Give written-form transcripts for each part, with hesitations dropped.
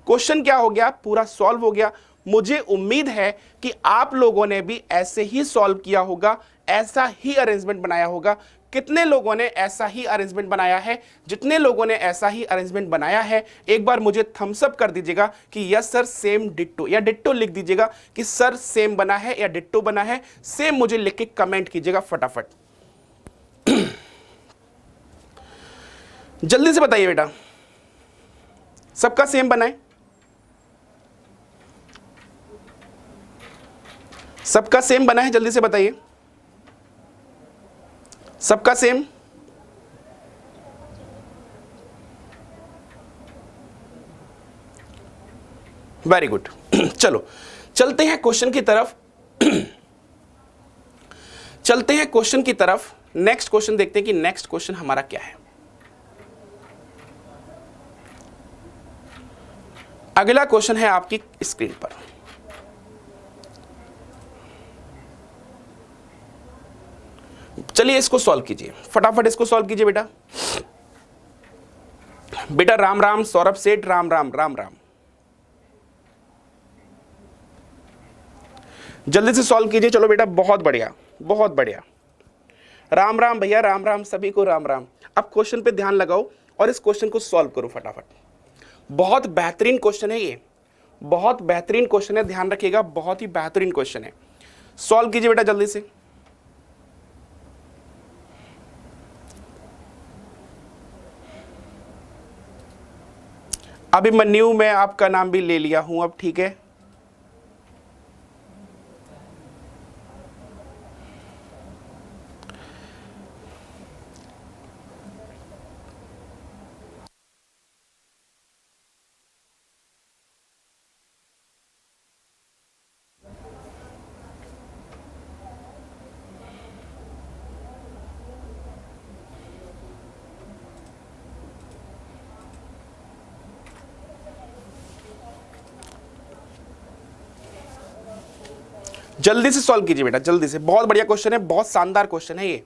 Question क्या हो गया, पूरा सॉल्व हो गया। मुझे उम्मीद है कि आप लोगों ने भी ऐसे ही सॉल्व किया होगा, ऐसा ही अरेंजमेंट बनाया होगा। कितने लोगों ने ऐसा ही अरेंजमेंट बनाया है? जितने लोगों ने ऐसा ही अरेंजमेंट बनाया है एक बार मुझे थम्स अप कर दीजिएगा कि यस सर सेम डिट्टो, या डिट्टो लिख दीजिएगा कि सर सेम बना है या डिट्टो बना है। सेम मुझे लिख के कमेंट कीजिएगा फटाफट। जल्दी से बताइए बेटा, सबका सेम बना है? सबका सेम बना है? जल्दी से बताइए, सबका सेम? Very good. चलो चलते हैं क्वेश्चन की तरफ। चलते हैं क्वेश्चन की तरफ। नेक्स्ट क्वेश्चन देखते हैं कि नेक्स्ट क्वेश्चन हमारा क्या है। अगला क्वेश्चन है आपकी स्क्रीन पर। चलिए इसको सॉल्व कीजिए, फटाफट इसको सॉल्व कीजिए बेटा। बेटा राम राम, सौरभ सेठ राम राम, राम राम। जल्दी से सॉल्व कीजिए। चलो बेटा, बहुत बढ़िया, बहुत बढ़िया। राम राम भैया, राम राम सभी को, राम राम। अब क्वेश्चन पे ध्यान लगाओ और इस क्वेश्चन को सॉल्व करो फटाफट। बहुत बेहतरीन क्वेश्चन है ये, बहुत बेहतरीन क्वेश्चन है, ध्यान रखिएगा, बहुत ही बेहतरीन क्वेश्चन है। सॉल्व कीजिए बेटा जल्दी से। अभिमन्यु, मैं आपका नाम भी ले लिया हूं अब, ठीक है। जल्दी से सॉल्व कीजिए बेटा, जल्दी से। बहुत बढ़िया क्वेश्चन है, बहुत शानदार क्वेश्चन है ये,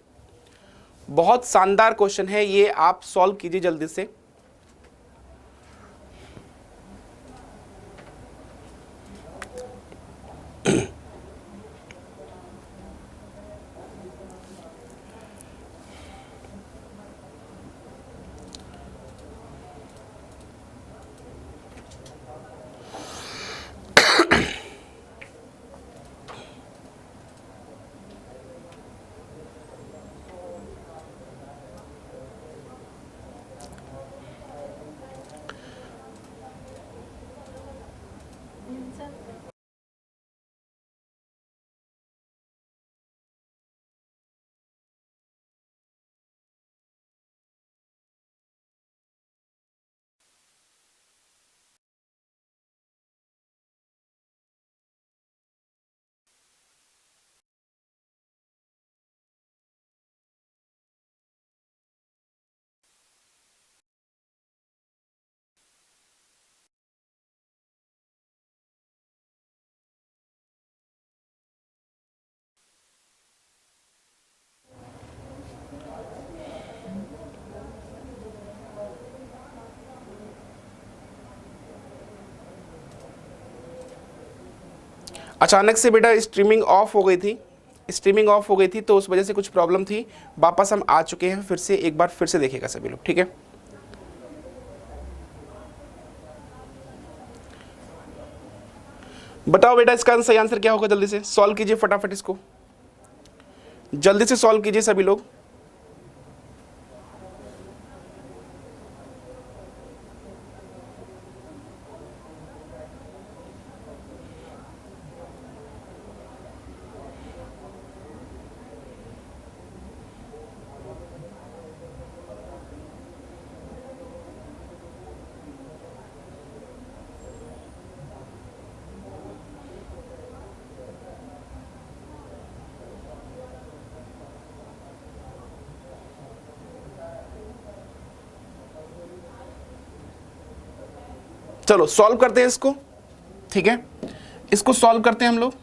बहुत शानदार क्वेश्चन है ये। आप सॉल्व कीजिए जल्दी से। अचानक से बेटा स्ट्रीमिंग ऑफ हो गई थी, स्ट्रीमिंग ऑफ हो गई थी तो उस वजह से कुछ प्रॉब्लम थी। वापस हम आ चुके हैं, फिर से एक बार फिर से देखिएगा सभी लोग, ठीक है। बताओ बेटा इसका सही आंसर क्या होगा? जल्दी से सॉल्व कीजिए फटाफट इसको, जल्दी से सॉल्व कीजिए सभी लोग। चलो सॉल्व करते हैं इसको, ठीक है। इसको सॉल्व करते हैं हम लोग।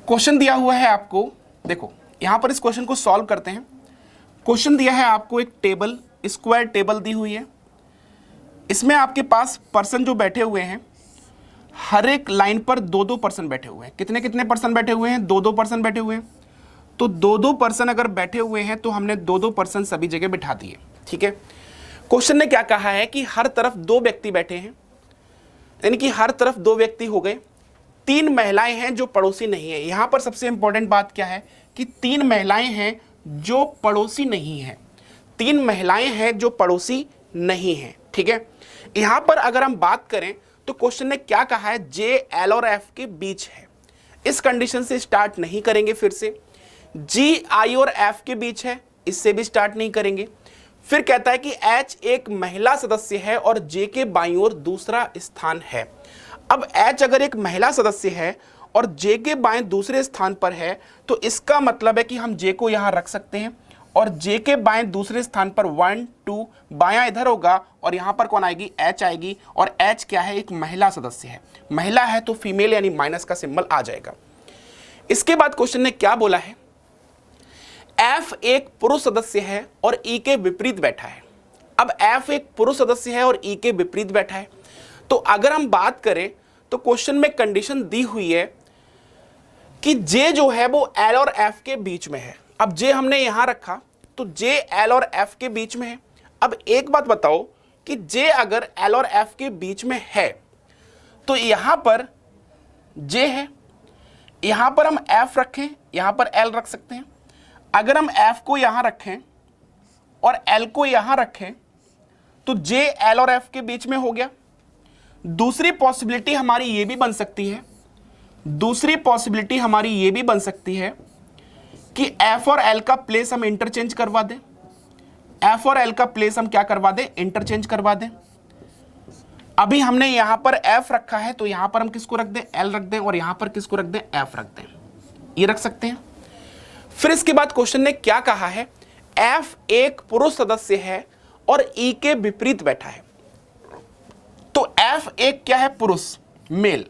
क्वेश्चन दिया हुआ है आपको, देखो यहां पर इस क्वेश्चन को सॉल्व करते हैं। क्वेश्चन दिया है आपको एक टेबल, स्क्वायर टेबल दी हुई है। इसमें आपके पास पर्सन जो बैठे हुए हैं, हर एक लाइन पर 2-2 पर्सन बैठे हुए हैं। कितने कितने पर्सन बैठे हुए हैं? 2-2 पर्सन बैठे हुए हैं। तो 2-2 पर्सन अगर बैठे हुए हैं तो हमने 2-2 पर्सन सभी जगह बिठा दिए। ठीक है, क्वेश्चन ने क्या कहा है कि हर तरफ 2 व्यक्ति बैठे हैं, यानी कि हर तरफ 2 व्यक्ति हो गए। 3 महिलाएं हैं जो पड़ोसी नहीं है। यहां पर सबसे इंपॉर्टेंट बात क्या है कि 3 महिलाएं हैं जो पड़ोसी नहीं है। 3 महिलाएं हैं जो पड़ोसी नहीं है। ठीक है, यहां पर अगर हम बात करें तो क्वेश्चन ने क्या कहा है, जे एल और एफ के बीच है। इस कंडीशन से स्टार्ट नहीं करेंगे। फिर से जी आई और एफ के बीच है, इससे भी स्टार्ट नहीं करेंगे। फिर कहता है कि एच एक महिला सदस्य है और जे के बाईं ओर दूसरा स्थान है। अब एच अगर एक महिला सदस्य है और जे के बाएं दूसरे स्थान पर है तो इसका मतलब है कि हम जे को यहां रख सकते हैं और जे के बाएं दूसरे स्थान पर 1 2 बायां इधर होगा और यहां पर कौन आएगी? एच आएगी। और एच क्या है? एक महिला सदस्य है। महिला है तो फीमेल यानी माइनस का सिंबल आ जाएगा। इसके बाद क्वेश्चन ने क्या बोला है, एफ एक पुरुष सदस्य है और ई के विपरीत बैठा है। अब एफ एक पुरुष सदस्य है और ई के विपरीत बैठा है, तो अगर हम बात करें तो क्वेश्चन में कंडीशन दी हुई है कि जे जो है वो एल और एफ के बीच में है। अब जे हमने यहां रखा तो जे एल और एफ के बीच में है। अब एक बात बताओ कि जे अगर एल और एफ के बीच में है तो यहां पर जे है, यहां पर हम एफ रखें, यहां पर एल रख सकते हैं। अगर हम एफ को यहां रखें और एल को यहां रखें तो जे एल और एफ के बीच में हो गया। दूसरी पॉसिबिलिटी हमारी ये भी बन सकती है, दूसरी पॉसिबिलिटी हमारी ये भी बन सकती है कि एफ और एल का प्लेस हम इंटरचेंज करवा दें। एफ और एल का प्लेस हम क्या करवा दें? इंटरचेंज करवा दें। अभी हमने यहां पर एफ रखा है तो यहां पर हम किसको रख दें? एल रख दें। और यहां पर किसको रख दें? एफ रख दें। ये रख सकते हैं। फिर इसके बाद क्वेश्चन ने क्या कहा है, एफ एक पुरुष सदस्य है और ई के विपरीत बैठा है। तो एफ एक क्या है? पुरुष, मेल,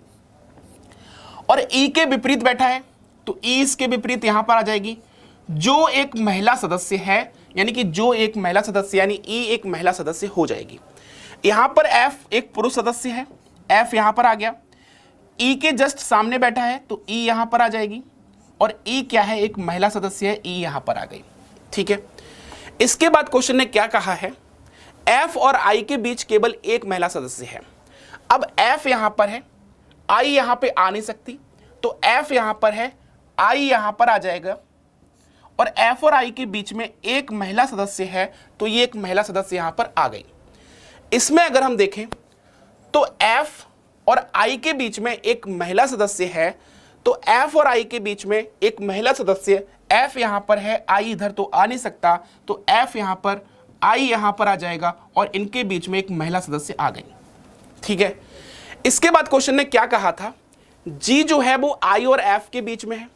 और ई के विपरीत बैठा है तो ई इसके विपरीत यहां पर आ जाएगी। जो एक महिला सदस्य है, यानी कि जो एक महिला सदस्य, यानी ई एक महिला सदस्य हो जाएगी। यहां पर एफ एक पुरुष सदस्य है, एफ यहां पर आ गया। ई के जस्ट सामने बैठा है तो ई यहां पर आ जाएगी और ई क्या है? एक महिला सदस्य है, ई यहां पर आ गई। ठीक है, इसके बाद क्वेश्चन ने क्या कहा है, एफ और आई के बीच केवल एक महिला सदस्य है। अब एफ यहां पर है, आई यहां पे आ नहीं सकती, तो एफ यहां पर है, आई यहां पर आ जाएगा और एफ और आई के बीच में एक महिला सदस्य है तो ये एक महिला सदस्य यहां पर आ गई। इसमें अगर हम देखें तो एफ और आई के बीच में एक महिला सदस्य है, तो एफ और आई के बीच में एक महिला सदस्य, एफ यहां पर है, आई इधर तो आ नहीं सकता, तो एफ यहां पर, आई यहां पर आ जाएगा और इनके बीच में एक महिला सदस्य आ गई। ठीक है, इसके बाद क्वेश्चन ने क्या कहा था, जी जो है वो आई और एफ के बीच में है।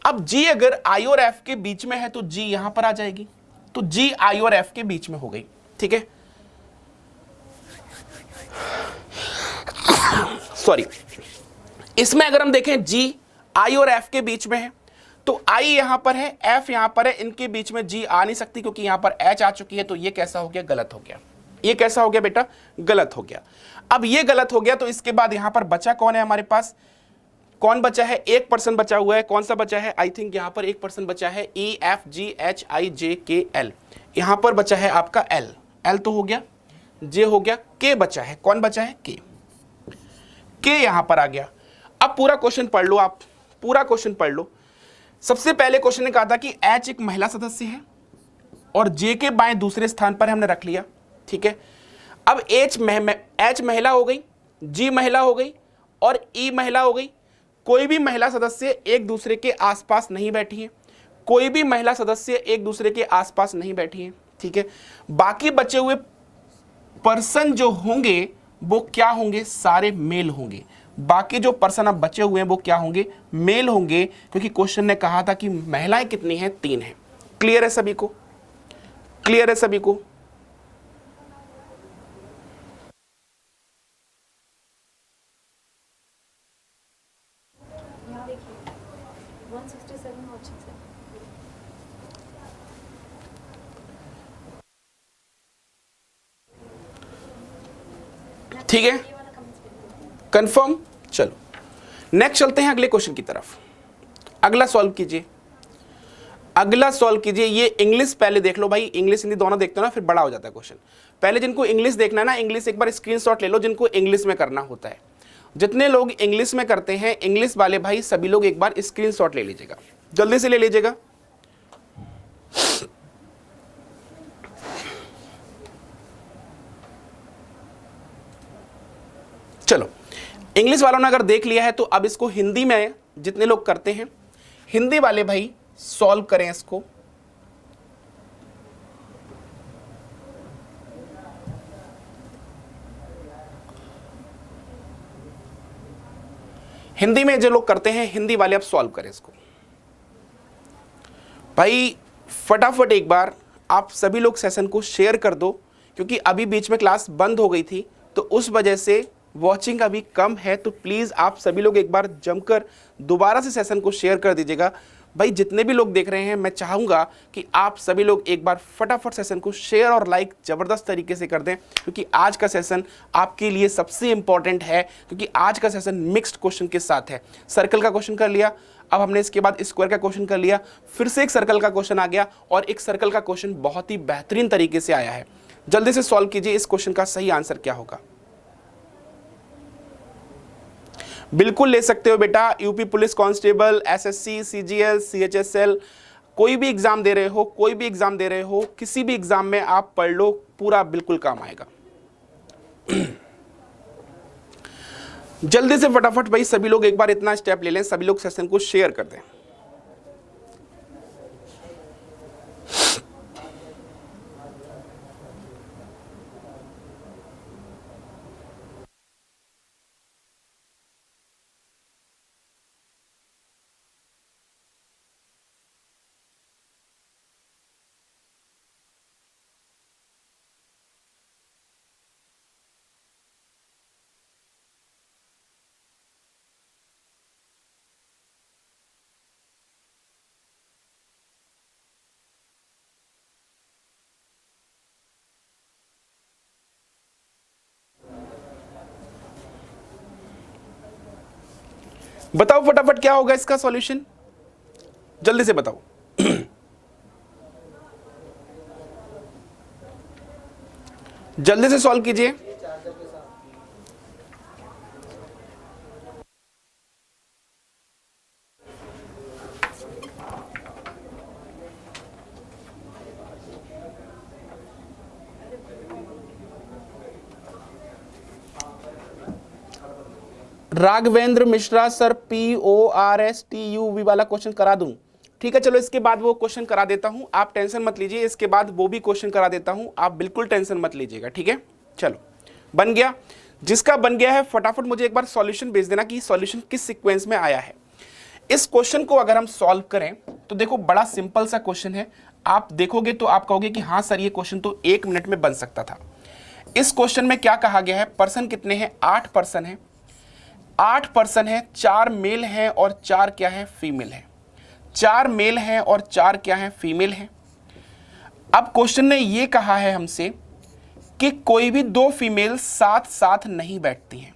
अब जी अगर आई और एफ के बीच में है तो जी यहां पर आ जाएगी, तो जी आई और एफ के बीच में हो गई। ठीक है, सॉरी, इसमें अगर हम देखें जी आई और एफ के बीच में है तो आई यहां पर है, एफ यहां पर है, इनके बीच में जी आ नहीं सकती क्योंकि यहां पर एच आ चुकी है, तो ये कैसा हो गया? गलत हो गया। ये कैसा हो गया बेटा? गलत हो गया। अब ये गलत हो गया तो इसके बाद यहां पर बचा कौन है हमारे पास? कौन बचा है? एक पर्सन बचा हुआ है। कौन सा बचा है? आई थिंक यहां पर एक पर्सन बचा है, ई एफ जी एच आई जे के एल। यहां पर बचा है आपका एल, एल तो हो गया, जे हो गया, के बचा है। कौन बचा है? के यहां पर आ गया। अब पूरा क्वेश्चन पढ़ लो, आप पूरा क्वेश्चन पढ़ लो। सबसे पहले क्वेश्चन ने कहा था कि एच एक महिला सदस्य है और जे के बाएं दूसरे स्थान पर हमने रख लिया। ठीक है, अब एच महिला हो गई, जी महिला हो गई और ई महिला हो गई। कोई भी महिला सदस्य एक दूसरे के आसपास नहीं बैठी है, कोई भी महिला सदस्य एक दूसरे के आसपास नहीं बैठी है। ठीक है, बाकी बचे हुए पर्सन जो होंगे वो क्या होंगे? सारे मेल होंगे। बाकी जो पर्सन अब बचे हुए हैं वो क्या होंगे? मेल होंगे, क्योंकि क्वेश्चन ने कहा था कि महिलाएं कितनी हैं? 3 हैं। क्लियर है सभी को? क्लियर है सभी को? यहाँ देखिए 167 ऑप्शन है। ठीक है, ये वाला कमेंट्स कंफर्म। चलो नेक्स्ट चलते हैं अगले क्वेश्चन की तरफ। अगला सॉल्व कीजिए, अगला सॉल्व कीजिए। ये इंग्लिश पहले देख लो भाई, इंग्लिश हिंदी दोनों देखते हो ना, फिर बड़ा हो जाता है क्वेश्चन। पहले जिनको इंग्लिश देखना है ना, इंग्लिश एक बार स्क्रीनशॉट ले लो, जिनको इंग्लिश में करना होता है। जितने लोग इंग्लिश में करते हैं, इंग्लिश वाले भाई सभी लोग एक बार स्क्रीनशॉट ले लीजिएगा, जल्दी से ले लीजिएगा। चलो इंग्लिश वालों ने अगर देख लिया है तो अब इसको हिंदी में जितने लोग करते हैं, हिंदी वाले भाई सॉल्व करें इसको। हिंदी में जो लोग करते हैं, हिंदी वाले अब सॉल्व करें इसको भाई। फटाफट एक बार आप सभी लोग सेशन को शेयर कर दो, क्योंकि अभी बीच में क्लास बंद हो गई थी तो उस वजह से वॉचिंग अभी कम है। तो प्लीज़ आप सभी लोग एक बार जमकर दोबारा से सेशन को शेयर कर दीजिएगा भाई। जितने भी लोग देख रहे हैं, मैं चाहूँगा कि आप सभी लोग एक बार फटाफट सेशन को शेयर और लाइक ज़बरदस्त तरीके से कर दें, क्योंकि आज का सेशन आपके लिए सबसे इम्पॉर्टेंट है, क्योंकि आज का सेशन मिक्स्ड क्वेश्चन के साथ है। सर्कल का क्वेश्चन कर लिया, अब हमने इसके बाद स्क्वायर का क्वेश्चन कर लिया, फिर से एक सर्कल का क्वेश्चन आ गया, और एक सर्कल का क्वेश्चन बहुत ही बेहतरीन तरीके से आया है। जल्दी से सॉल्व कीजिए, इस क्वेश्चन का सही आंसर क्या होगा। बिल्कुल ले सकते हो बेटा, UP police constable, SSC, CGL, CHSL, कोई भी एग्जाम दे रहे हो, कोई भी एग्जाम दे रहे हो, किसी भी एग्जाम में आप पढ़ लो, पूरा बिल्कुल काम आएगा। जल्दी से फटाफट भाई सभी लोग एक बार इतना स्टेप ले लें, सभी लोग सेशन को शेयर कर दें। बताओ फटाफट क्या होगा इसका सॉल्यूशन, जल्दी से बताओ। जल्दी से सॉल्व कीजिए। राघवेंद्र मिश्रा सर, PORSTUV वाला क्वेश्चन करा दूं? ठीक है, चलो इसके बाद वो क्वेश्चन करा देता हूं, आप टेंशन मत लीजिए। इसके बाद वो भी क्वेश्चन करा देता हूं, आप बिल्कुल टेंशन मत लीजिएगा। ठीक है, चलो बन गया। जिसका बन गया है फटाफट मुझे एक बार सॉल्यूशन भेज देना कि सॉल्यूशन किस सीक्वेंस में आया है। इस क्वेश्चन को अगर हम सॉल्व करें तो देखो बड़ा सिंपल सा क्वेश्चन है। आप देखोगे तो आप कहोगे कि हाँ सर ये क्वेश्चन तो 1 मिनट में बन सकता था। इस क्वेश्चन में क्या कहा गया है, पर्सन कितने हैं, 8 पर्सन है, 8 पर्सन है, 4 मेल हैं और 4 क्या है, फीमेल है। 4 मेल हैं और 4 क्या है, फीमेल है। अब क्वेश्चन ने ये कहा है हमसे कि कोई भी 2 फीमेल साथ साथ नहीं बैठती हैं।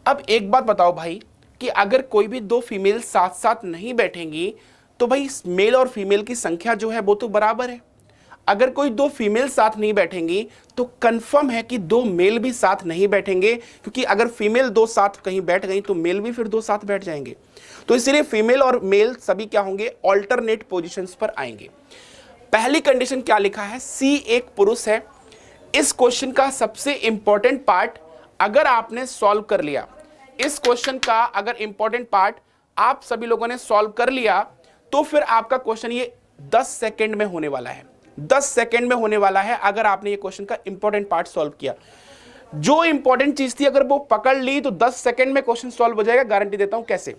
अब एक बात बताओ भाई कि अगर कोई भी 2 फीमेल साथ साथ नहीं बैठेंगी तो भाई मेल और फीमेल की संख्या जो है वो तो बराबर है। अगर कोई 2 फीमेल साथ नहीं बैठेंगी तो कंफर्म है कि 2 मेल भी साथ नहीं बैठेंगे, क्योंकि अगर फीमेल 2 साथ कहीं बैठ गई तो मेल भी फिर 2 साथ बैठ जाएंगे। तो इसलिए फीमेल और मेल सभी क्या होंगे, ऑल्टरनेट पोजीशंस पर आएंगे। पहली कंडीशन क्या लिखा है, सी एक पुरुष है। इस क्वेश्चन का सबसे इंपॉर्टेंट पार्ट अगर आपने सॉल्व कर लिया, इस क्वेश्चन का अगर इंपॉर्टेंट पार्ट आप सभी लोगों ने सॉल्व कर लिया तो फिर आपका क्वेश्चन ये 10 सेकंड में होने वाला है। 10 सेकंड में होने वाला है अगर आपने ये क्वेश्चन का इंपॉर्टेंट पार्ट सॉल्व किया। जो इंपॉर्टेंट चीज थी अगर वो पकड़ ली तो 10 सेकंड में क्वेश्चन सॉल्व हो जाएगा, गारंटी देता हूं। कैसे,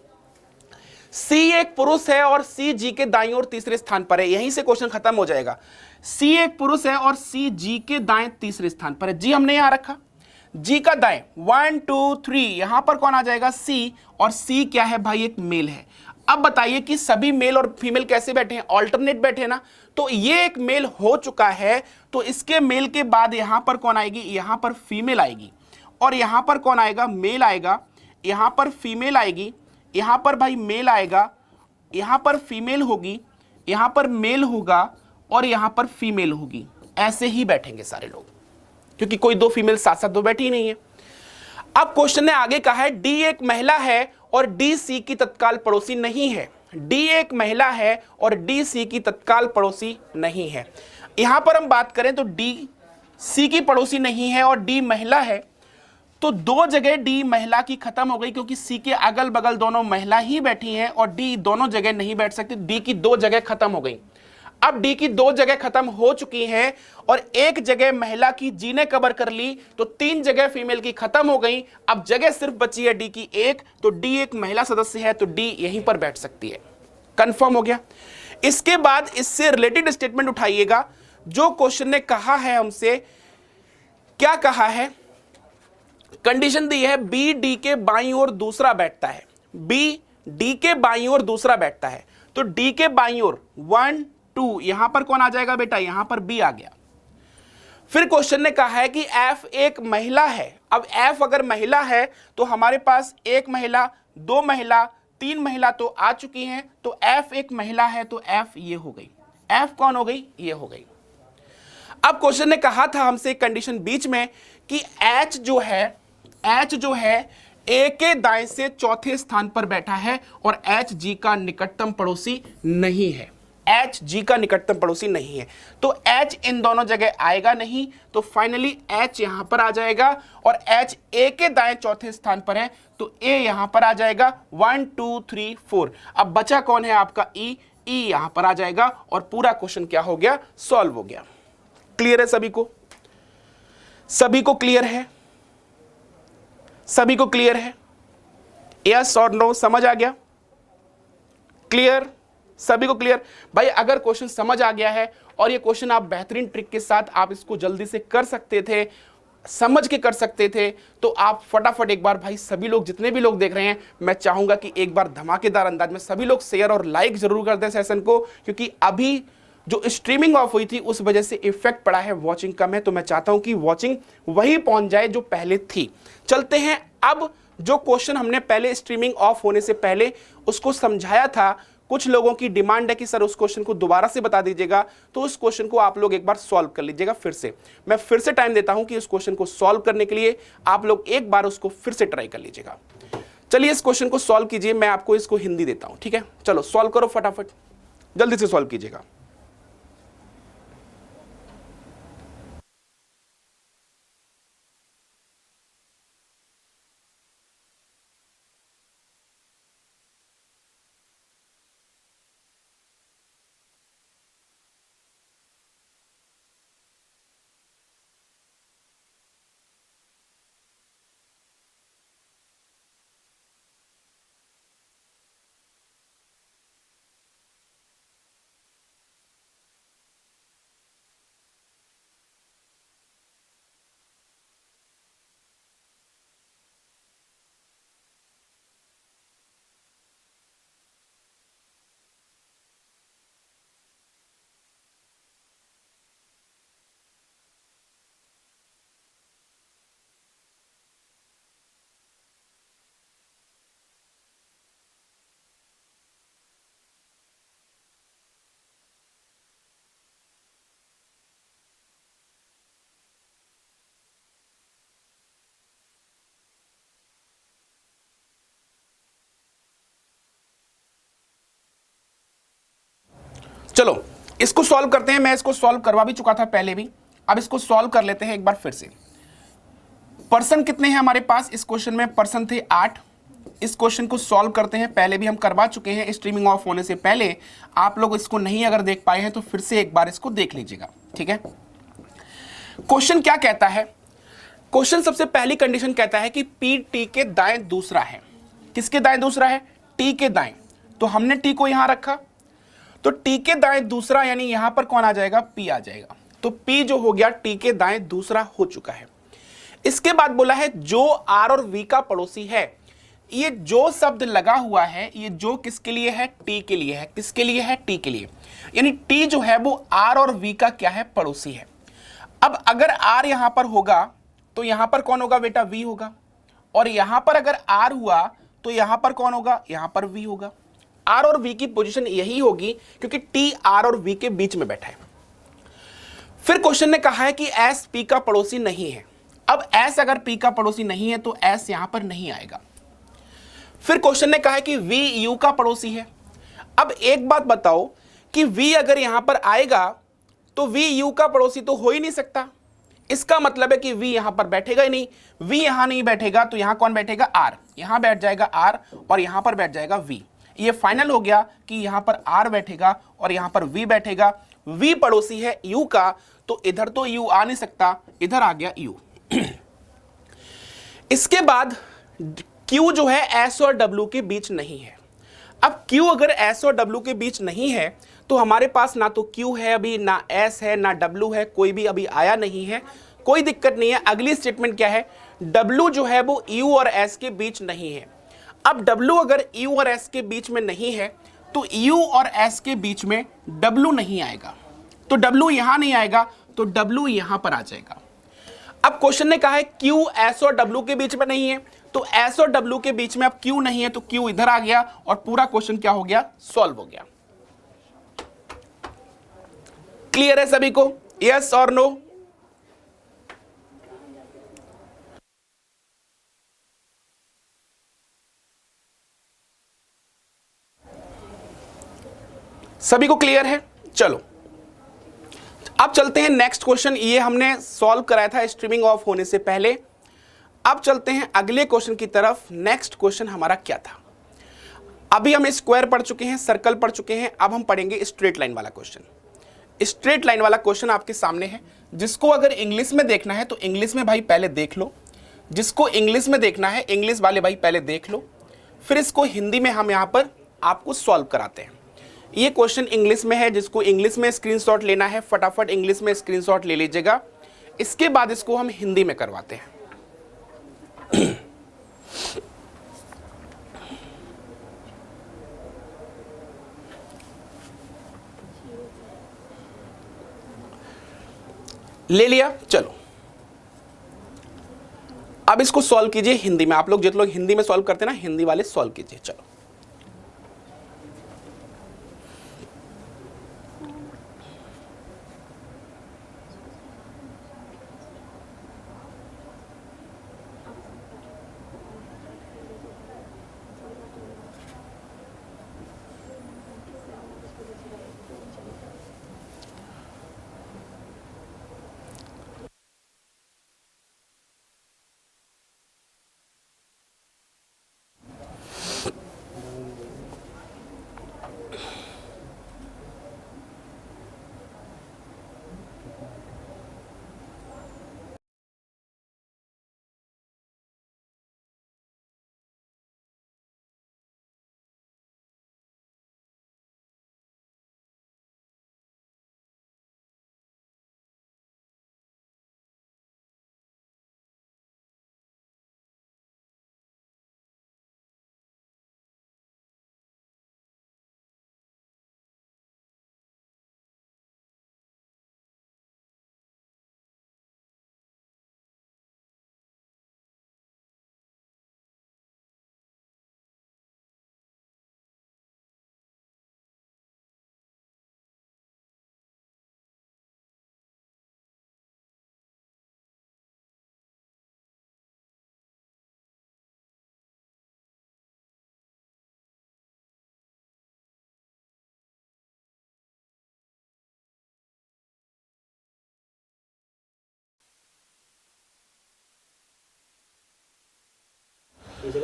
सी एक पुरुष है और सी जी के दाईं ओर तीसरे स्थान पर है, यहीं से क्वेश्चन खत्म हो जाएगा। सी एक पुरुष है और सी जी के दाएं तीसरे स्थान पर है। जी हमने यहां रखा, जी का दाएं 1 2 3, यहां पर कौन आ जाएगा, सी, और सी क्या है भाई, एक मेल है। अब बताइए कि सभी मेल और फीमेल कैसे बैठे हैं, ऑल्टरनेट बैठे हैं ना। तो ये एक मेल हो चुका है, तो इसके मेल के बाद यहां पर कौन आएगी, यहां पर फीमेल आएगी। और यहां पर कौन आएगा, मेल आएगा, यहां पर फीमेल आएगी, यहां पर भाई मेल आएगा, यहां पर फीमेल होगी, यहां पर मेल होगा और यहां पर फीमेल होगी। ऐसे ही बैठेंगे सारे लोग, क्योंकि कोई दो फीमेल साथ साथ तो बैठी ही नहीं है। अब क्वेश्चन ने आगे कहा है डी एक महिला है और डी सी की तत्काल पड़ोसी नहीं है। डी एक महिला है और डी सी की तत्काल पड़ोसी नहीं है। यहां पर हम बात करें तो डी सी की पड़ोसी नहीं है और डी महिला है, तो दो जगह डी महिला की खत्म हो गई, क्योंकि सी के अगल बगल दोनों महिला ही बैठी हैं और डी दोनों जगह नहीं बैठ सकती। डी की दो जगह खत्म हो गई। अब डी की दो जगह खत्म हो चुकी हैं और एक जगह महिला की जी ने कवर कर ली, तो तीन जगह फीमेल की खत्म हो गई। अब जगह सिर्फ बची है डी की एक, तो डी एक महिला सदस्य है, तो डी यहीं पर बैठ सकती है। कंफर्म हो गया। इसके बाद इससे रिलेटेड स्टेटमेंट उठाइएगा। जो क्वेश्चन ने कहा है हमसे, क्या कहा है, कंडीशन दी है बी डी के बाईं ओर दूसरा बैठता है। बी डी के बाईं ओर दूसरा बैठता है, तो डी के बाईं ओर 1 2, यहां पर कौन आ जाएगा बेटा, यहां पर बी आ गया। फिर क्वेश्चन ने कहा है कि एफ एक महिला है। अब एफ अगर महिला है तो हमारे पास एक महिला, दो महिला, तीन महिला तो आ चुकी हैं, तो एफ एक महिला है, तो एफ ये हो गई। एफ कौन हो गई, ये हो गई। अब क्वेश्चन ने कहा था हमसे कंडीशन बीच में कि एच जो है ए के दाएं से चौथे स्थान पर बैठा है और एच जी का निकटतम पड़ोसी नहीं है। एच जी का निकटतम पड़ोसी नहीं है, तो एच इन दोनों जगह आएगा नहीं, तो फाइनली एच यहां पर आ जाएगा और एच ए के दाएं चौथे स्थान पर है, तो ए यहां पर आ जाएगा। 1 2 3 4। अब बचा कौन है आपका, ई यहां पर आ जाएगा और पूरा क्वेश्चन क्या हो गया, सॉल्व हो गया। क्लियर है सभी को? सभी को क्लियर है? सभी को क्लियर है? यस और नो, समझ आ गया? क्लियर? सभी को क्लियर? भाई अगर क्वेश्चन समझ आ गया है और ये क्वेश्चन आप बेहतरीन ट्रिक के साथ आप इसको जल्दी से कर सकते थे, समझ के कर सकते थे, तो आप फटाफट एक बार भाई सभी लोग, जितने भी लोग देख रहे हैं, मैं चाहूंगा कि एक बार धमाकेदार अंदाज में सभी लोग शेयर और लाइक जरूर कर दें सेशन को, क्योंकि अभी जो स्ट्रीमिंग ऑफ हुई थी उस वजह से इफेक्ट पड़ा है, वॉचिंग कम है, तो मैं चाहता हूं कि वॉचिंग वही पहुंच जाए जो पहले थी। चलते हैं अब जो क्वेश्चन हमने पहले स्ट्रीमिंग ऑफ होने से पहले उसको समझाया था, कुछ लोगों की डिमांड है कि सर उस क्वेश्चन को दोबारा से बता दीजिएगा, तो उस क्वेश्चन को आप लोग एक बार सॉल्व कर लीजिएगा फिर से। मैं फिर से टाइम देता हूं कि उस क्वेश्चन को सॉल्व करने के लिए आप लोग एक बार उसको फिर से ट्राई कर लीजिएगा। चलिए इस क्वेश्चन को सॉल्व कीजिए, मैं आपको इसको हिंदी देता हूं, ठीक है? चलो सॉल्व करो फटाफट, जल्दी से सॉल्व कीजिएगा। चलो इसको सॉल्व करते हैं। मैं इसको सॉल्व करवा भी चुका था पहले भी, अब इसको सॉल्व कर लेते हैं एक बार फिर से। पर्सन कितने हैं हमारे पास इस क्वेश्चन में? पर्सन थे 8। इस क्वेश्चन को सॉल्व करते हैं, पहले भी हम करवा चुके हैं स्ट्रीमिंग ऑफ होने से पहले। आप लोग इसको नहीं अगर देख पाए हैं तो फिर से एक बार इसको देख लीजिएगा, ठीक है? क्वेश्चन क्या कहता है? क्वेश्चन सबसे पहली कंडीशन कहता है कि पी टी के दाएं दूसरा है। किसके दाएं दूसरा है? टी के दाएं। तो हमने टी को यहां रखा, तो टी के दाएं दूसरा यानी यहां पर कौन आ जाएगा? पी आ जाएगा। तो पी जो हो गया टी के दाएं दूसरा हो चुका है। इसके बाद बोला है जो आर और वी का पड़ोसी है। ये जो शब्द लगा हुआ है, ये जो किसके लिए है? टी के लिए है। किसके लिए है? टी के लिए। यानी टी जो है वो आर और वी का क्या है? पड़ोसी है। अब अगर आर यहां पर होगा तो यहां पर कौन होगा बेटा, V होगा। और यहां पर अगर R हुआ तो यहां पर कौन होगा, यहां पर V होगा। R और V की पोजीशन यही होगी क्योंकि T R और V के बीच में बैठा है। फिर क्वेश्चन ने कहा है कि S P का पड़ोसी नहीं है। अब S अगर P का पड़ोसी नहीं है तो S यहां पर नहीं आएगा। फिर क्वेश्चन ने कहा है कि V U का पड़ोसी है। अब एक बात बताओ कि V अगर यहां पर आएगा तो V U का पड़ोसी तो हो ही नहीं सकता। इसका मतलब है कि V यहां पर बैठेगा ही नहीं। V यहां नहीं बैठेगा तो यहां कौन बैठेगा, R। यहां बैठ जाएगा R और यहां पर बैठ जाएगा V। ये फाइनल हो गया कि यहां पर R बैठेगा और यहां पर V बैठेगा। V पड़ोसी है U का, तो इधर तो U आ नहीं सकता, इधर आ गया U। इसके बाद Q जो है S और W के बीच नहीं है। अब Q अगर S और W के बीच नहीं है तो हमारे पास ना तो Q है अभी, ना S है, ना W है, कोई भी अभी आया नहीं है। कोई दिक्कत नहीं है। अगली स्टेटमेंट क्या है, W जो है वो U और S के बीच नहीं है। अब W अगर U और S के बीच में नहीं है तो U और S के बीच में W नहीं आएगा। तो W यहां नहीं आएगा तो W यहां पर आ जाएगा। अब क्वेश्चन ने कहा है Q S और W के बीच में नहीं है, तो S और W के बीच में अब Q नहीं है तो Q इधर आ गया और पूरा क्वेश्चन क्या हो गया, सॉल्व हो गया। क्लियर है सभी को, यस और नो? सभी को क्लियर है? चलो अब चलते हैं नेक्स्ट क्वेश्चन। ये हमने सॉल्व कराया था स्ट्रीमिंग ऑफ होने से पहले। अब चलते हैं अगले क्वेश्चन की तरफ। नेक्स्ट क्वेश्चन हमारा क्या था? अभी हम स्क्वायर पढ़ चुके हैं, सर्कल पढ़ चुके हैं, अब हम पढ़ेंगे स्ट्रेट लाइन वाला क्वेश्चन। स्ट्रेट लाइन वाला क्वेश्चन आपके सामने है। जिसको अगर इंग्लिश में देखना है तो इंग्लिश में भाई पहले देख लो। जिसको इंग्लिश में देखना है इंग्लिश वाले भाई पहले देख लो, फिर इसको हिंदी में हम यहाँ पर आपको सॉल्व कराते हैं। ये क्वेश्चन इंग्लिश में है। जिसको इंग्लिश में स्क्रीनशॉट लेना है फटाफट इंग्लिश में स्क्रीनशॉट ले लीजिएगा। इसके बाद इसको हम हिंदी में करवाते हैं। ले लिया, चलो अब इसको सॉल्व कीजिए हिंदी में। आप लोग जितने लोग हिंदी में सॉल्व करते हैं ना, हिंदी वाले सॉल्व कीजिए। चलो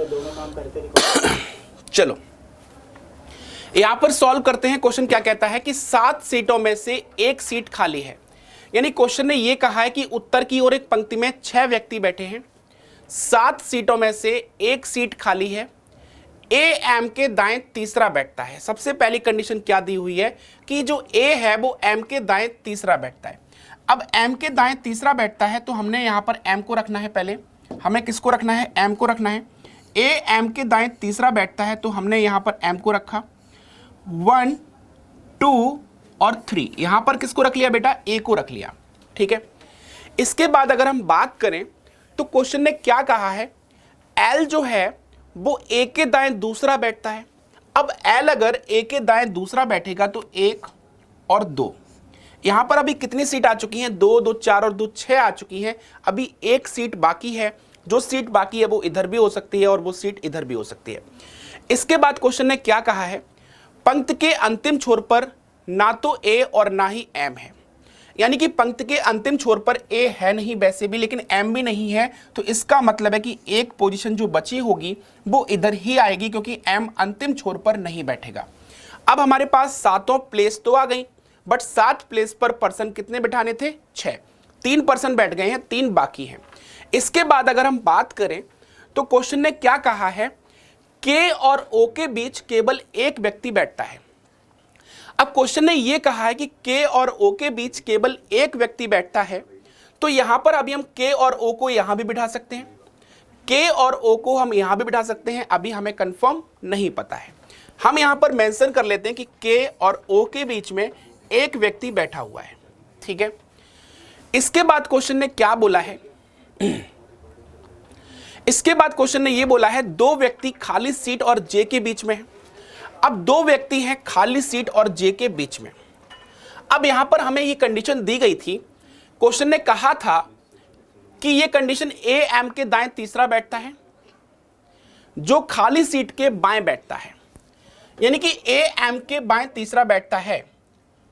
दोनों काम करते चलो यहां पर सॉल्व करते हैं। क्वेश्चन क्या कहता है कि 7 सीटों में से एक सीट खाली है। यानी क्वेश्चन ने यह कहा है कि उत्तर की ओर एक पंक्ति में 6 व्यक्ति बैठे हैं, 7 सीटों में से एक सीट खाली है। ए एम के दाएं तीसरा बैठता है। सबसे पहली कंडीशन क्या दी हुई है कि जो ए है वो एम के दाएं तीसरा बैठता है। अब एम के दाएं तीसरा बैठता है तो हमने यहां पर एम को रखना है। पहले हमें किसको रखना है, एम को रखना है। ए एम के दाएं तीसरा बैठता है तो हमने यहां पर एम को रखा। 1 2 और 3 यहां पर किसको रख लिया बेटा, ए को रख लिया। ठीक है। इसके बाद अगर हम बात करें तो क्वेश्चन ने क्या कहा है, L जो है वो A के दाएं दूसरा बैठता है। अब L अगर A के दाएं दूसरा बैठेगा तो 1 और 2, यहां पर अभी कितनी सीट आ चुकी हैं, 2 2 4 और 2 6 आ चुकी हैं। अभी एक सीट बाकी है, जो सीट बाकी है वो इधर भी हो सकती है और वो सीट इधर भी हो सकती है। इसके बाद क्वेश्चन ने क्या कहा है, पंक्ति के अंतिम छोर पर ना तो A और ना ही M है, यानी कि पंक्ति के अंतिम छोर पर A है नहीं वैसे भी, लेकिन M भी नहीं है। तो इसका मतलब है कि एक पोजीशन जो बची होगी वो इधर ही आएगी, क्योंकि M अंतिम छोर पर नहीं बैठेगा। अब हमारे पास सातों प्लेस तो आ गई, बट 7 प्लेस पर पर्सन कितने बैठाने थे, 6। 3 पर्सन बैठ गए हैं, 3 बाकी हैं। इसके बाद अगर हम बात करें तो क्वेश्चन ने क्या कहा है, K और O के बीच केवल एक व्यक्ति बैठता है। अब क्वेश्चन ने यह कहा है कि K और O के बीच केवल एक व्यक्ति बैठता है, तो यहां पर अभी हम K और O को यहां भी बिठा सकते हैं, K और O को हम यहां भी बिठा सकते हैं। अभी हमें कंफर्म नहीं पता है, हम यहां पर मेंशन कर लेते हैं कि K और O के बीच में एक व्यक्ति बैठा हुआ है, ठीक है। इसके बाद क्वेश्चन ने क्या बोला है, इसके बाद क्वेश्चन ने यह बोला है 2 व्यक्ति खाली सीट और J के बीच में है। अब 2 व्यक्ति हैं खाली सीट और J के बीच में। अब यहां पर हमें ये कंडीशन दी गई थी, क्वेश्चन ने कहा था कि ये कंडीशन A M के दाएं तीसरा बैठता है, जो खाली सीट के बाएं बैठता है, यानी कि A M के बाएं तीसरा बैठता है,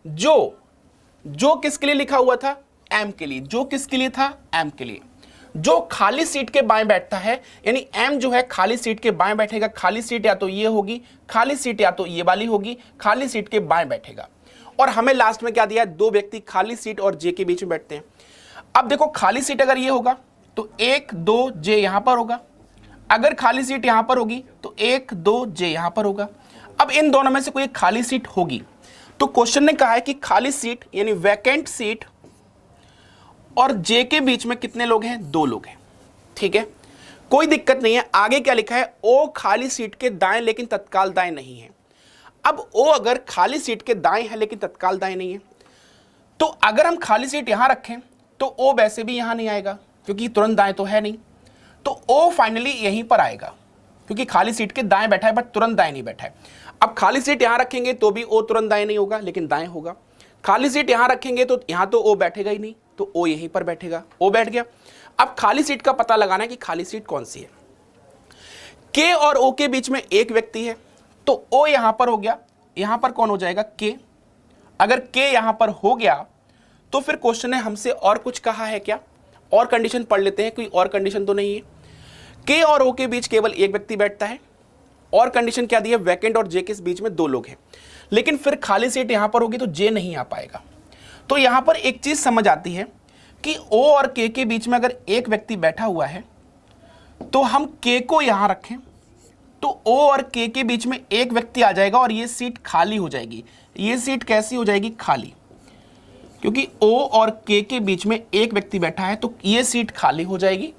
जो किसके लिए लिखा हुआ था, M के लिए, जो किसके लिए था, M के लिए, जो खाली सीट के बाएं बैठता है, यानी M जो है खाली सीट के बाएं बैठेगा। खाली सीट या तो ये होगी, खाली सीट या तो ये वाली होगी, खाली सीट के बाएं बैठेगा। और हमें लास्ट में क्या दिया है, 2 व्यक्ति खाली सीट और J के बीच में बैठते हैं। अब देखो खाली सीट अगर ये होगा तो 1 2 J यहां पर होगा, अगर खाली सीट यहां पर होगी तो 1 2 J यहां पर होगा। अब इन दोनों में से कोई खाली सीट होगी, तो क्वेश्चन ने कहा है कि खाली सीट यानी वैकेंट सीट और J के बीच में कितने लोग हैं, 2 लोग हैं, ठीक है, कोई दिक्कत नहीं है। आगे क्या लिखा है, O खाली सीट के दाएं लेकिन तत्काल दाएं नहीं है। अब O अगर खाली सीट के दाएं है लेकिन तत्काल दाएं नहीं है, तो अगर हम खाली सीट यहां रखें तो O वैसे भी यहां नहीं आएगा, क्योंकि तुरंत दाएं तो है नहीं, तो O फाइनली यहीं पर आएगा, क्योंकि खाली सीट के दाएं बैठा है बट तुरंत दाएं नहीं बैठा है। अब खाली सीट यहां रखेंगे तो भी O तुरंत दाएं नहीं होगा, लेकिन दाएं होगा। खाली सीट यहां रखेंगे तो यहां तो O बैठेगा ही नहीं, तो O यहीं पर बैठेगा, O बैठ गया। अब खाली सीट का पता लगाना है कि खाली सीट कौन सी है। K और O के बीच में एक व्यक्ति है, तो O यहां पर हो गया, यहां पर कौन हो जाएगा, K। अगर K यहां पर हो गया तो फिर क्वेश्चन ने हमसे और कुछ कहा है क्या, और कंडीशन पढ़ लेते हैं, कोई और कंडीशन तो नहीं है। K और O के बीच केवल एक व्यक्ति बैठता है, और कंडीशन क्या दी है, वैकेंट और J के बीच में 2 लोग हैं। लेकिन फिर खाली सीट यहां पर होगी तो J नहीं आ पाएगा। तो यहां पर एक चीज समझ आती है कि O और K के बीच में अगर एक व्यक्ति बैठा हुआ है तो हम K को यहां रखें तो O और K के बीच में एक व्यक्ति आ जाएगा और ये सीट खाली हो जाएगी। ये सीट कैसी हो जाएगी, खाली, क्योंकि O और K के बीच में एक व्यक्ति बैठा है तो ये सीट खाली हो जाएगी।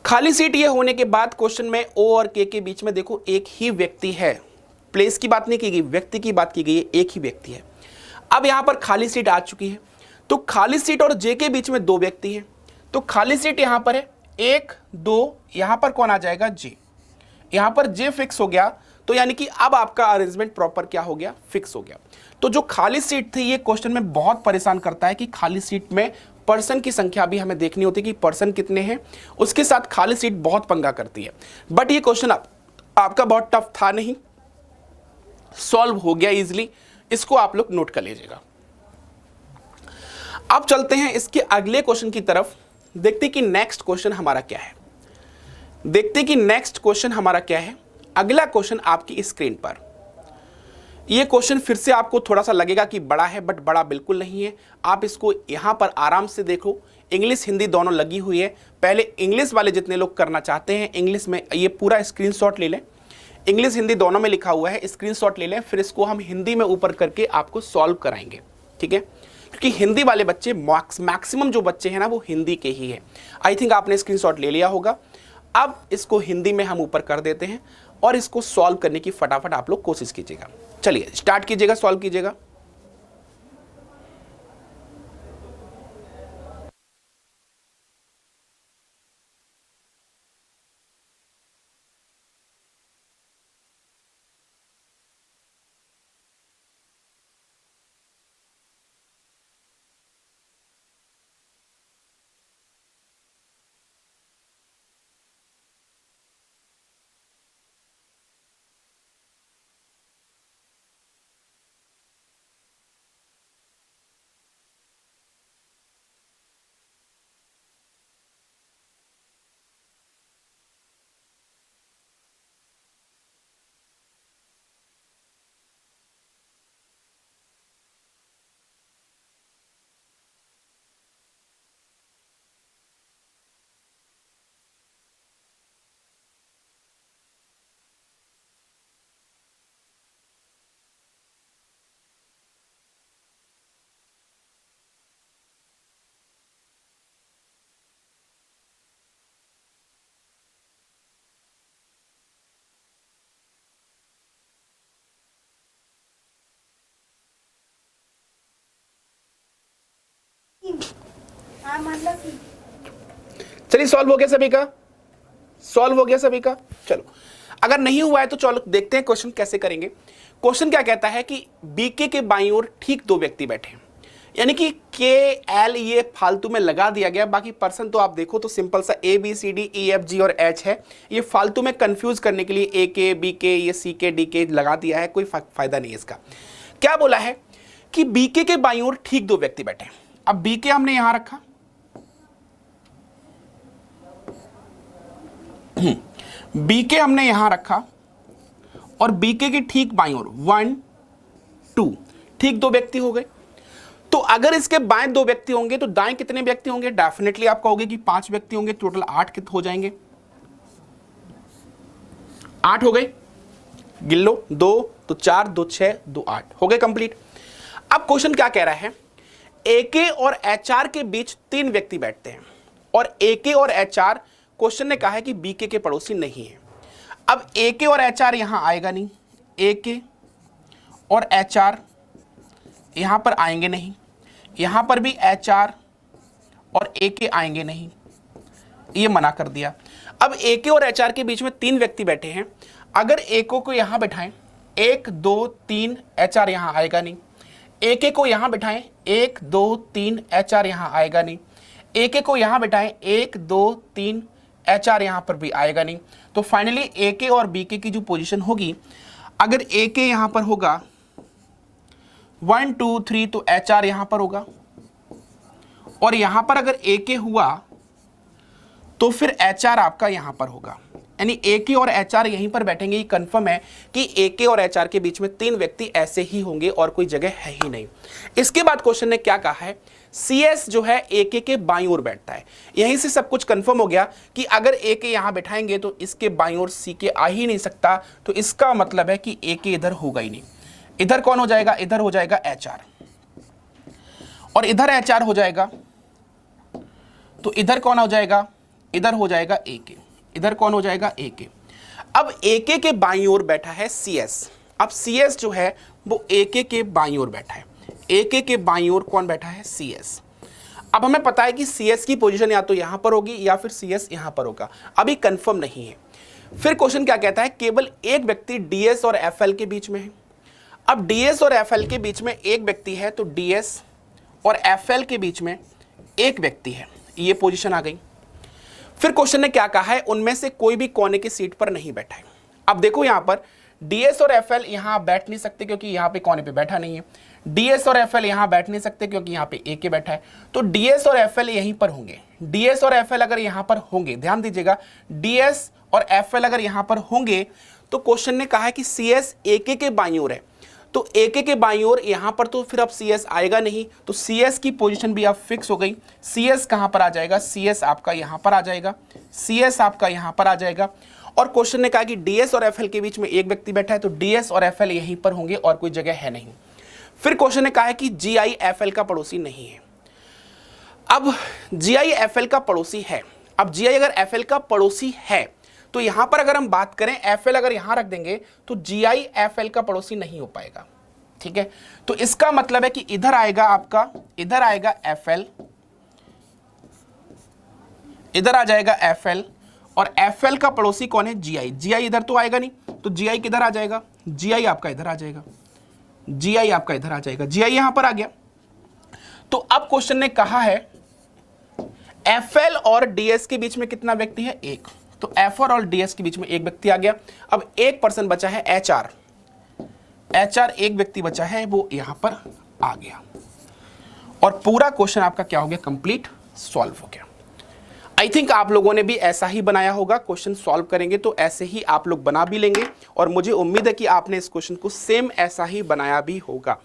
खाली सीट ये होने के बाद क्वेश्चन में O और K के बीच में देखो एक ही व्यक्ति है, प्लेस की बात नहीं की गई, व्यक्ति की बात की गई है, एक ही व्यक्ति है। अब यहां पर खाली सीट आ चुकी है, तो खाली सीट और J के बीच में 2 व्यक्ति हैं, तो खाली सीट यहां पर है 1 2, यहां पर कौन आ जाएगा, J। यहां पर J फिक्स हो गया, तो यानी कि अब आपका अरेंजमेंट प्रॉपर क्या हो गया, फिक्स हो गया। तो जो खाली सीट थी, ये क्वेश्चन में बहुत परेशान करता है कि खाली सीट में पर्सन की संख्या भी हमें देखनी होती है कि पर्सन कितने हैं, उसके साथ खाली सीट बहुत पंगा करती है। बट ये क्वेश्चन आपका बहुत टफ था नहीं, सॉल्व हो गया इजीली, इसको आप लोग नोट कर लीजिएगा। अब चलते हैं इसके अगले क्वेश्चन की तरफ, देखते कि नेक्स्ट क्वेश्चन हमारा क्या है। अगला क्वेश्चन आपकी स्क्रीन पर, यह क्वेश्चन फिर से आपको थोड़ा सा लगेगा कि बड़ा है, बट बड़ा बिल्कुल नहीं है। आप इसको यहां पर आराम से देखो, इंग्लिश हिंदी दोनों लगी हुई है। पहले इंग्लिश वाले जितने लोग करना चाहते हैं इंग्लिश में, ये पूरा स्क्रीनशॉट ले लें, इंग्लिश हिंदी दोनों में लिखा हुआ है, स्क्रीनशॉट ले लें, फिर इसको हम हिंदी में ऊपर करके आपको सॉल्व कराएंगे, ठीक है, क्योंकि हिंदी वाले बच्चे मैक्सिमम जो बच्चे हैं ना वो हिंदी के ही हैं। आई थिंक आपने स्क्रीनशॉट ले लिया होगा। अब इसको हिंदी में हम ऊपर कर देते हैं और इसको सॉल्व करने की फटाफट आप लोग कोशिश कीजिएगा। चलिए स्टार्ट कीजिएगा, सॉल्व कीजिएगा। मैम मतलब कि चलिए सॉल्व हो गया सभी का, सॉल्व हो गया सभी का। चलो अगर नहीं हुआ है तो चलो देखते हैं क्वेश्चन कैसे करेंगे। क्वेश्चन क्या कहता है कि बीके के बाईं ओर ठीक दो व्यक्ति बैठे हैं, यानी कि के एल ये फालतू में लगा दिया गया, बाकी पर्सन तो आप देखो तो सिंपल सा A B C D E F G और एच है, ये फालतू में कंफ्यूज करने के लिए ए के बी के ये सी के डी के लगा दिया है, कोई फायदा नहीं है इसका। क्या बोला है कि बीके के बाईं ओर ठीक दो व्यक्ति बैठे हैं। अब बीके हमने यहां रखा, बीके हमने यहां रखा और बीके की ठीक बाईं ओर 1 2 ठीक दो व्यक्ति हो गए। तो अगर इसके बाएं दो व्यक्ति होंगे तो दाएं कितने व्यक्ति होंगे? डेफिनेटली आप कहोगे कि 5 व्यक्ति होंगे, टोटल 8 कित हो जाएंगे, 8 हो गए, गिन लो 2 तो 4 2 6 2 8 हो गए कंप्लीट। अब क्वेश्चन क्या कह रहा है, एके और एचआर के बीच 3 व्यक्ति बैठते हैं और एके और एचआर क्वेश्चन ने कहा है कि बीके के पड़ोसी नहीं है। अब एके और एचआर यहां आएगा नहीं, एके और एचआर यहां पर आएंगे नहीं, यहां पर एच आर और ए के आएंगे नहीं, ये मना कर दिया। अब ए के और एच आर के बीच में 3 व्यक्ति बैठे हैं, अगर ए को यहां बैठाएं 1 2 3 एच आर यहां आएगा नहीं, ए के को यहां बैठाएं 1 2 3 एच आर यहां आएगा नहीं, ए के को यहां बैठाएं 1 2 3 एच आर यहां पर भी आएगा नहीं। तो फाइनली ए के और बी के की जो पोजीशन होगी, अगर ए के यहां पर होगा 1 2 3 तो एच आर यहां पर होगा, और यहां पर अगर ए के हुआ तो फिर एच आर आपका यहां पर होगा, यानी ए के और एच आर यहीं पर बैठेंगे। ये कंफर्म है कि ए के और एच आर के बीच में 3 व्यक्ति ऐसे ही होंगे और कोई जगह है ही नहीं। इसके बाद क्वेश्चन ने क्या कहा है, सी एस जो है ए के बाईं ओर बैठता है। यहीं से सब कुछ कंफर्म हो गया कि अगर ए के यहां बैठाएंगे तो इसके बाईं ओर सी के आ ही नहीं सकता, तो इसका मतलब है कि ए के इधर होगा ही नहीं। इधर कौन हो जाएगा, इधर हो जाएगा एच आर, और इधर एच आर हो जाएगा, तो इधर कौन हो जाएगा, इधर हो जाएगा ए के, इधर कौन हो जाएगा ए के। अब ए के बाईं ओर बैठा है सी एस। अब सी एस जो है वो ए के बाईं ओर बैठा है, ए के बाईं ओर कौन बैठा है, सी एस। अब हमें पता है कि सी एस की पोजीशन या तो यहां पर होगी या फिर सी एस यहां पर होगा, अभी कंफर्म नहीं है। फिर क्वेश्चन क्या कहता है, केवल एक व्यक्ति डीएस और एफएल के बीच में है। अब डीएस और एफएल के बीच में एक व्यक्ति है, तो डीएस और एफएल के बीच में एक व्यक्ति है, ये पोजीशन आ गई। फिर क्वेश्चन ने क्या कहा है, उनमें से कोई भी कोने की सीट पर नहीं बैठा है। अब देखो यहां पर डीएस और एफएल यहां बैठ नहीं सकते क्योंकि यहां पे कोने पे बैठा नहीं है, डीएस और एफएल यहां बैठ नहीं सकते क्योंकि यहां पे ए के बैठा है, तो डीएस और एफएल यहीं पर होंगे। डीएस और एफएल अगर यहां पर होंगे, ध्यान दीजिएगा, डीएस और एफएल अगर यहां पर होंगे तो क्वेश्चन ने कहा है कि सी एस ए के बाईं ओर है, तो ए के बाईं ओर यहां पर तो फिर अब सी एस आएगा नहीं, तो सी एस की पोजीशन भी अब फिक्स हो गई। सी एस कहां पर आ जाएगा, सी एस आपका यहां पर आ जाएगा, सी एस आपका यहां पर आ जाएगा। और क्वेश्चन ने कहा कि डीएस और एफएल के बीच में एक व्यक्ति बैठा है, तो डीएस और एफएल यहीं पर होंगे और कोई जगह है नहीं। फिर क्वेश्चन ने कहा है कि जीआई एफएल का पड़ोसी नहीं है। अब जीआई एफएल का पड़ोसी है, अब जीआई अगर एफएल का पड़ोसी है तो यहां पर अगर हम बात करें एफएल अगर यहां रख देंगे तो जीआई एफएल का पड़ोसी नहीं हो पाएगा, ठीक है। तो इसका मतलब है कि इधर आएगा आपका, इधर आएगा एफएल, इधर आ जाएगा एफएल, और एफएल का पड़ोसी कौन है, जीआई। जीआई इधर तो आएगा नहीं, तो जीआई किधर आ जाएगा, जीआई आपका इधर आ जाएगा, जीआई आपका इधर आ जाएगा, जीआई यहां पर आ गया। तो अब क्वेश्चन ने कहा है एफएल और डीएस के बीच में कितना व्यक्ति है, एक, तो एफएल और डीएस के बीच में एक व्यक्ति आ गया। अब एक पर्सन बचा है एचआर, एचआर एक व्यक्ति बचा है, वो यहां पर आ गया, और पूरा क्वेश्चन आपका क्या हो गया, कंप्लीट सॉल्व हो गया। आई थिंक आप लोगों ने भी ऐसा ही बनाया होगा, क्वेश्चन सॉल्व करेंगे तो ऐसे ही आप लोग बना भी लेंगे, और मुझे उम्मीद है कि आपने इस क्वेश्चन को सेम ऐसा ही बनाया भी होगा।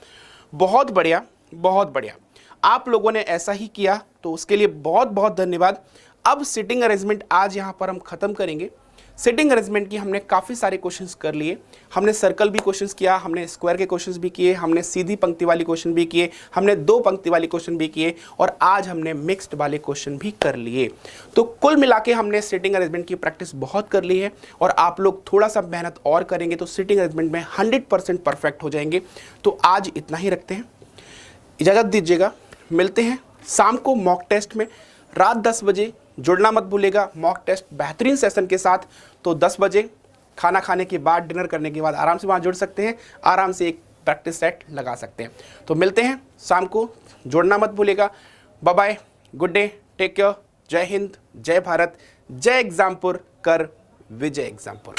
बहुत बढ़िया, बहुत बढ़िया, आप लोगों ने ऐसा ही किया, तो उसके लिए बहुत बहुत धन्यवाद। अब सिटिंग अरेंजमेंट आज यहाँ पर हम खत्म करेंगे। सिटिंग अरेंजमेंट की हमने काफ़ी सारे क्वेश्चंस कर लिए, हमने सर्कल भी क्वेश्चंस किया, हमने स्क्वायर के क्वेश्चंस भी किए, हमने सीधी पंक्ति वाली क्वेश्चन भी किए, हमने 2 पंक्ति वाली क्वेश्चन भी किए, और आज हमने मिक्स्ड वाले क्वेश्चन भी कर लिए। तो कुल मिला के हमने सिटिंग अरेंजमेंट की प्रैक्टिस बहुत कर ली है, और आप लोग थोड़ा सा मेहनत और करेंगे तो सिटिंग अरेंजमेंट में 100% परफेक्ट हो जाएंगे। तो आज इतना ही रखते हैं, इजाज़त दीजिएगा, मिलते हैं शाम को मॉक टेस्ट में। रात 10 बजे जुड़ना मत भूलेगा मॉक टेस्ट बेहतरीन सेशन के साथ। तो 10 बजे खाना खाने के बाद, डिनर करने के बाद आराम से वहाँ जुड़ सकते हैं, आराम से एक प्रैक्टिस सेट लगा सकते हैं। तो मिलते हैं शाम को, जुड़ना मत भूलेगा। Bye bye, good day, take care, जय हिंद, जय भारत, जय एग्जामपुर, कर विजय एग्जामपुर।